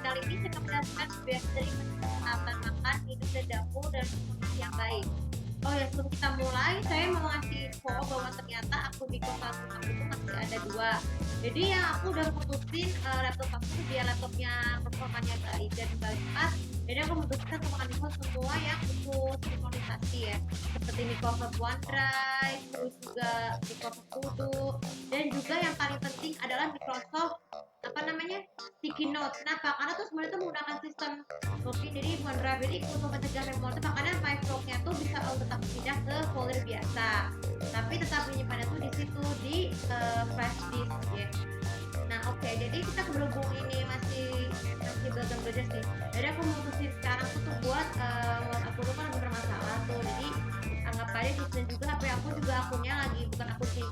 Kali ini saya akan menjelaskan beberapa dari peralatan makan, minum, dan dapur dalam kondisi yang baik. Oh ya, sebelum kita mulai, saya mau ngasih info bahwa ternyata akun di kosan aku itu masih ada dua. Jadi yang aku udah putusin laptop aku biar laptopnya performanya baik dan cepat. Jadi aku memutuskan untuk menginstall semua yang khusus sinkronisasi ya, seperti Microsoft OneDrive, terus juga Microsoft To Do, dan juga yang paling penting adalah Microsoft apa namanya sticky note. Kenapa? Karena tuh semuanya tuh menggunakan sistem cookie, jadi OneDrive ini untuk mencegah memori makanya file nya tuh bisa tetap pindah ke folder biasa, tapi tetap menyimpannya tuh di situ di flash disk ya. Nah oke, jadi kita berhubung ini masih belajar sih. Jadi aku mutusin sekarang tuh buat aku tuh kan bermasalah tuh, jadi anggap aja sih. Dan juga HP aku juga akunnya lagi bukan aku sih,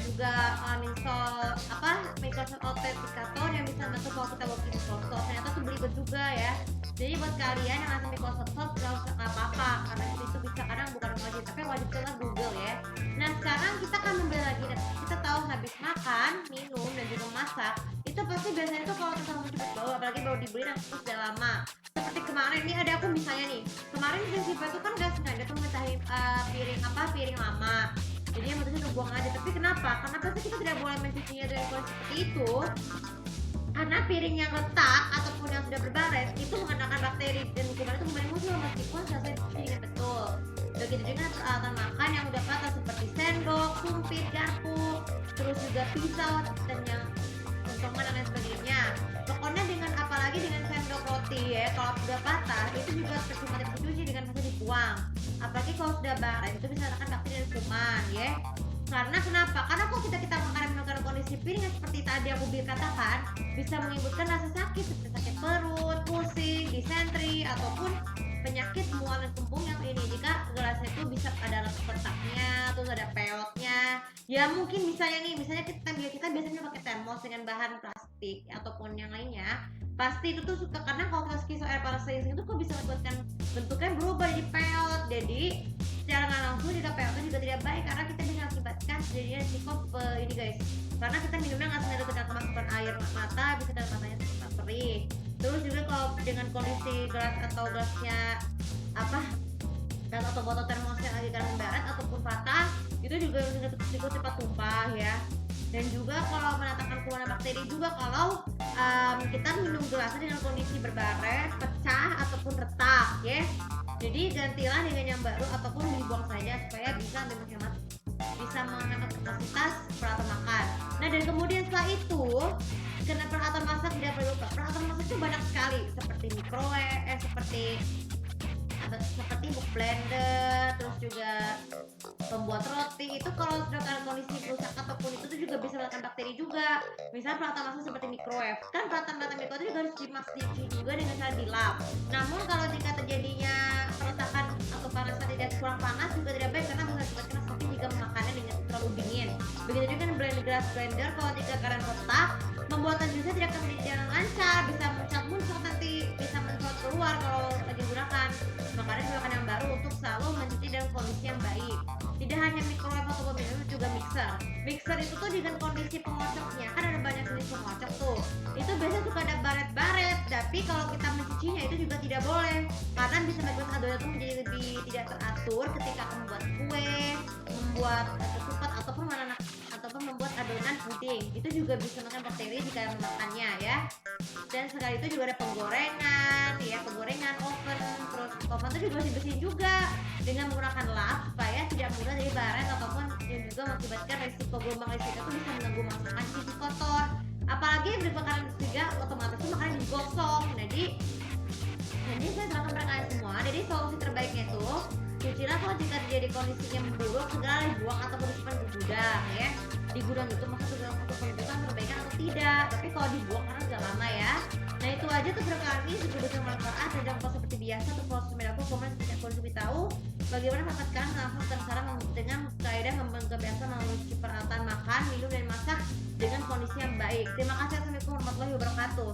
juga uninstall apa Microsoft Authenticator yang bisa bantu kalau kita login Microsoft. Ternyata tuh belibet juga ya. Jadi buat kalian yang ngasih Microsoft nggak apa-apa, karena itu bisa kadang bukan wajib, tapi wajib adalah Google ya. Nah sekarang kita akan membeli lagi. Kita tahu habis makan, minum, dan juga masak itu pasti biasanya tuh kalau kita mau cepet bau, apalagi baru dibeli dan terus udah lama. Seperti kemarin nih ada aku misalnya nih, kemarin prinsipnya tuh kan gak sengaja tuh mentahin piring lama. Jadi yang mutusin untuk buang aja. Tapi kenapa? Karena pasti kita tidak boleh mencucinya dengan kondisi seperti itu. Karena piring yang retak ataupun yang sudah berbaret itu mengandalkan bakteri dan kuman itu kembali muncul meskipun selesai dicuci dengan betul. Begitu juga peralatan makan yang udah patah seperti sendok, sumpit, garpu, terus juga pisau dan yang potongan dan lain sebagainya. Pokoknya dengan apalagi dengan sendok roti ya, kalau sudah patah itu juga percuma dicuci dengan langsung dibuang. Apalagi kalau sudah baret itu bisa menyebabkan bakteri dan kuman ya. Karena kenapa? Karena kalau kita makan kondisi piring yang seperti tadi aku katakan, bisa menimbulkan rasa sakit seperti sakit perut, pusing, disentri, ataupun penyakit mual dan kembung yang ini jika gelasnya itu bisa ada retaknya, terus ada peotnya. Ya mungkin misalnya kita biasanya pakai termos dengan bahan plastik ataupun yang lainnya. Pasti itu tuh suka, karena kalau meski air panas itu kok bisa membuatkan bentuknya berubah jadi peot. Jadi secara nggak langsung juga peotnya juga tidak baik karena kita bisa mengakibatkan jadinya risiko ini guys. Karena kita minumnya nggak sengaja kita kemasukan air mata, bisa dalam matanya tetap perih. Terus juga kalau dengan kondisi gelas atau gelasnya gelas atau botol termosnya lagi karena barat ataupun patah, itu juga risiko cepat tumpah ya. Dan juga kalau mendatangkan keluaran bakteri juga kalau kita minum gelasnya dengan kondisi berbaret, pecah ataupun retak ya. Jadi gantilah dengan yang baru ataupun dibuang saja supaya bisa menghemat kapasitas peralatan makan. Nah dan kemudian setelah itu, karena peralatan masak tidak perlu lupa. Peralatan masak itu banyak sekali seperti microwave, seperti blender, terus juga pembuat roti. Itu kalau sudah dalam kondisi rusak ataupun itu juga bisa mengandung bakteri juga. Misalnya peralatan masak seperti microwave, kan peralatan microwave juga harus dicuci juga dengan cara dilap. Namun kalau jika terjadinya peretakan atau panasnya tidak kurang panas juga tidak baik karena bisa menyebabkan seperti jika memakannya dengan terlalu dingin. Begitu juga dengan blender kalau jika kalian retak, pembuatan jusnya tidak akan berjalan lancar, bisa muncul nanti bisa mencolok keluar kalau lagi gunakan. Makanya gunakan yang baru untuk selalu mencuci dalam kondisi yang baik. Tidak hanya microwave atau pemindai, juga mixer. Mixer itu tuh dengan kondisi pengocoknya, kan ada banyak jenis pengocok tuh. Itu biasanya suka ada baret-baret, tapi kalau kita mencucinya itu juga tidak boleh, karena bisa membuat adonan itu menjadi lebih tidak teratur ketika membuat kue, membuat ketupat ataupun membuat adonan puding. Itu juga bisa makan bakteri jika memakannya ya. Dan sekali itu juga ada penggorengan, oven, terus oven itu juga harus dibersihin juga dengan menggunakan lap supaya tidak mudah jadi baret ataupun yang juga mengakibatkan risiko gelombang listrik itu bisa mengganggu masakan jadi kotor. Apalagi yang berbakaran juga otomatis itu makanan digosong. Jadi saya serahkan pada kalian semua. Jadi solusi terbaiknya itu cucilah kalau jika terjadi kondisinya memburuk segera dibuang ataupun disimpan di gudang ya. Di gudang itu maksudnya untuk penunjukan perbaikan atau tidak, tapi kalau dibuang karena sudah lama ya. Nah itu aja tuh berkali ini juga bisa bermanfaat. Dan jangan lupa seperti biasa tuh follow sosial media aku, komen setiap kali lebih tahu bagaimana mendapatkan langsung dan cara dengan kaidah kebiasaan mencuci peralatan makan, minum dan masak dengan kondisi yang baik. Terima kasih. Assalamualaikum warahmatullahi wabarakatuh.